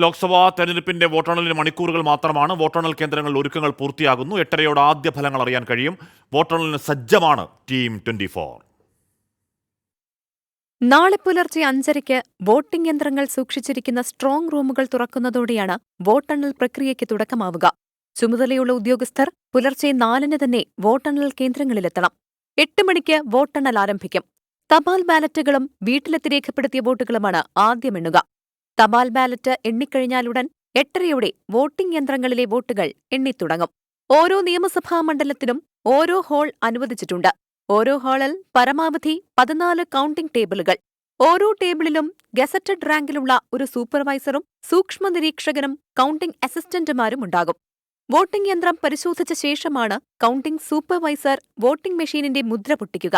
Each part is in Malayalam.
ലോക്സഭാ തെരഞ്ഞെടുപ്പിന്റെ വോട്ടെണ്ണലിന് മണിക്കൂറുകൾ മാത്രമാണ്. വോട്ടെണ്ണൽ കേന്ദ്രങ്ങളിൽ ഒരുക്കങ്ങൾ പൂർത്തിയാകുന്നു. 8:30 ആദ്യ ഫലങ്ങൾ അറിയാൻ കഴിയും. വോട്ടെണ്ണലിന് സജ്ജമാണ് ടീം 24. നാളെ പുലർച്ചെ 5:30 വോട്ടിംഗ് യന്ത്രങ്ങൾ സൂക്ഷിച്ചിരിക്കുന്ന സ്ട്രോങ് റൂമുകൾ തുറക്കുന്നതോടെയാണ് വോട്ടെണ്ണൽ പ്രക്രിയയ്ക്ക് തുടക്കമാവുക. ചുമതലയുള്ള ഉദ്യോഗസ്ഥർ പുലർച്ചെ 4-ന് തന്നെ വോട്ടെണ്ണൽ കേന്ദ്രങ്ങളിലെത്തണം. 8 മണിക്ക് വോട്ടെണ്ണൽ ആരംഭിക്കും. തപാൽ ബാലറ്റുകളും വീട്ടിലെത്തി രേഖപ്പെടുത്തിയ വോട്ടുകളുമാണ് ആദ്യം എണ്ണുക. തപാൽ ബാലറ്റ് എണ്ണിക്കഴിഞ്ഞാലുടൻ 8:30 വോട്ടിംഗ് യന്ത്രങ്ങളിലെ വോട്ടുകൾ എണ്ണിത്തുടങ്ങും. ഓരോ നിയമസഭാ മണ്ഡലത്തിലും ഓരോ ഹാൾ അനുവദിച്ചിട്ടുണ്ട്. ഓരോ ഹാളിൽ പരമാവധി 14 കൗണ്ടിംഗ് ടേബിളുകൾ. ഓരോ ടേബിളിലും ഗസറ്റഡ് റാങ്കിലുള്ള ഒരു സൂപ്പർവൈസറും സൂക്ഷ്മ നിരീക്ഷകനും കൗണ്ടിംഗ് അസിസ്റ്റന്റുമാരും ഉണ്ടാകും. വോട്ടിംഗ് യന്ത്രം പരിശോധിച്ച ശേഷമാണ് കൗണ്ടിംഗ് സൂപ്പർവൈസർ വോട്ടിംഗ് മെഷീനിന്റെ മുദ്ര പൊട്ടിക്കുക.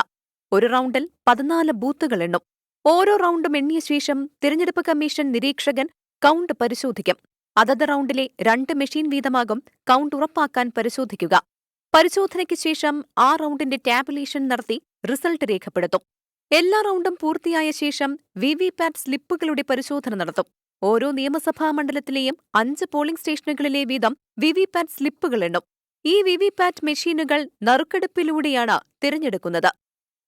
ഒരു റൗണ്ടിൽ 14 ബൂത്തുകൾ എണ്ണും. ഓരോ റൗണ്ടും എണ്ണിയ ശേഷം തിരഞ്ഞെടുപ്പ് കമ്മീഷൻ നിരീക്ഷകൻ കൗണ്ട് പരിശോധിക്കും. അതത് റൗണ്ടിലെ 2 മെഷീൻ വീതമാകും കൗണ്ട് ഉറപ്പാക്കാൻ പരിശോധിക്കുക. പരിശോധനയ്ക്ക് ശേഷം ആ റൗണ്ടിന്റെ ടാബുലേഷൻ നടത്തി റിസൾട്ട് രേഖപ്പെടുത്തും. എല്ലാ റൗണ്ടും പൂർത്തിയായ ശേഷം വിവിപാറ്റ് സ്ലിപ്പുകളുടെ പരിശോധന നടത്തും. ഓരോ നിയമസഭാ മണ്ഡലത്തിലെയും 5 പോളിംഗ് സ്റ്റേഷനുകളിലെ വീതം വിവിപാറ്റ് സ്ലിപ്പുകൾ എണ്ണും. ഈ വിവിപാറ്റ് മെഷീനുകൾ നറുക്കെടുപ്പിലൂടെയാണ് തിരഞ്ഞെടുക്കുന്നത്.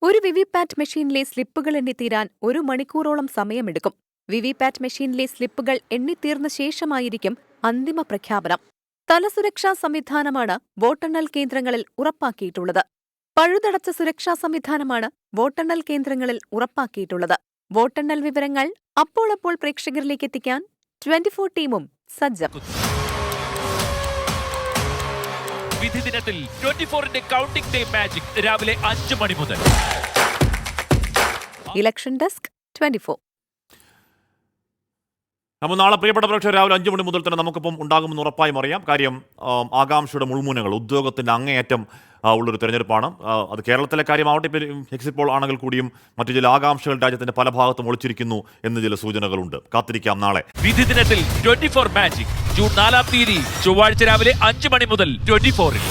ഒരു വിവിപാറ്റ് മെഷീനിലെ സ്ലിപ്പുകൾ എണ്ണിത്തീരാൻ 1 മണിക്കൂറോളം സമയമെടുക്കും. വിവിപാറ്റ് മെഷീനിലെ സ്ലിപ്പുകൾ എണ്ണിത്തീർന്ന ശേഷമായിരിക്കും അന്തിമ പ്രഖ്യാപനം. തലസുരക്ഷാ സംവിധാനമാണ് വോട്ടെണ്ണൽ കേന്ദ്രങ്ങളിൽ ഉറപ്പാക്കിയിട്ടുള്ളത്. പഴുതടച്ച സുരക്ഷാ സംവിധാനമാണ് വോട്ടെണ്ണൽ കേന്ദ്രങ്ങളിൽ ഉറപ്പാക്കിയിട്ടുള്ളത്. വോട്ടെണ്ണൽ വിവരങ്ങൾ അപ്പോൾ പ്രേക്ഷകരിലേക്ക് എത്തിക്കാൻ 24 ടീമും സജ്ജം. വിധി ദിനത്തിൽ 24-ന്റെ കൗണ്ടിംഗ് ഡേ മാജിക് രാവിലെ 5 മണി മുതൽ. Election desk 24. നമ്മൾ നാളെ പ്രിയപ്പെട്ട പ്രേക്ഷകർ രാവിലെ 5 മണി മുതൽ തന്നെ നമുക്കിപ്പം ഉണ്ടാകുമെന്ന് ഉറപ്പായും അറിയാം. കാര്യം ആകാംക്ഷയുടെ മുൾമുനകൾ, ഉദ്യോഗത്തിൻ്റെ അങ്ങേയറ്റം ഉള്ളൊരു തെരഞ്ഞെടുപ്പാണ്. അത് കേരളത്തിലെ കാര്യമാവട്ടെ, ഇപ്പോൾ എക്സിറ്റ് പോൾ ആണെങ്കിൽ കൂടിയും മറ്റു ചില ആകാംക്ഷകൾ രാജ്യത്തിന്റെ പല ഭാഗത്തും ഒളിച്ചിരിക്കുന്നു എന്ന് ചില സൂചനകളുണ്ട്. കാത്തിരിക്കാം നാളെ. വിധി ദിനത്തിൽ 24 മാജിക് ജൂൺ 4 ചൊവ്വാഴ്ച രാവിലെ 5 മണി മുതൽ 24-ൽ.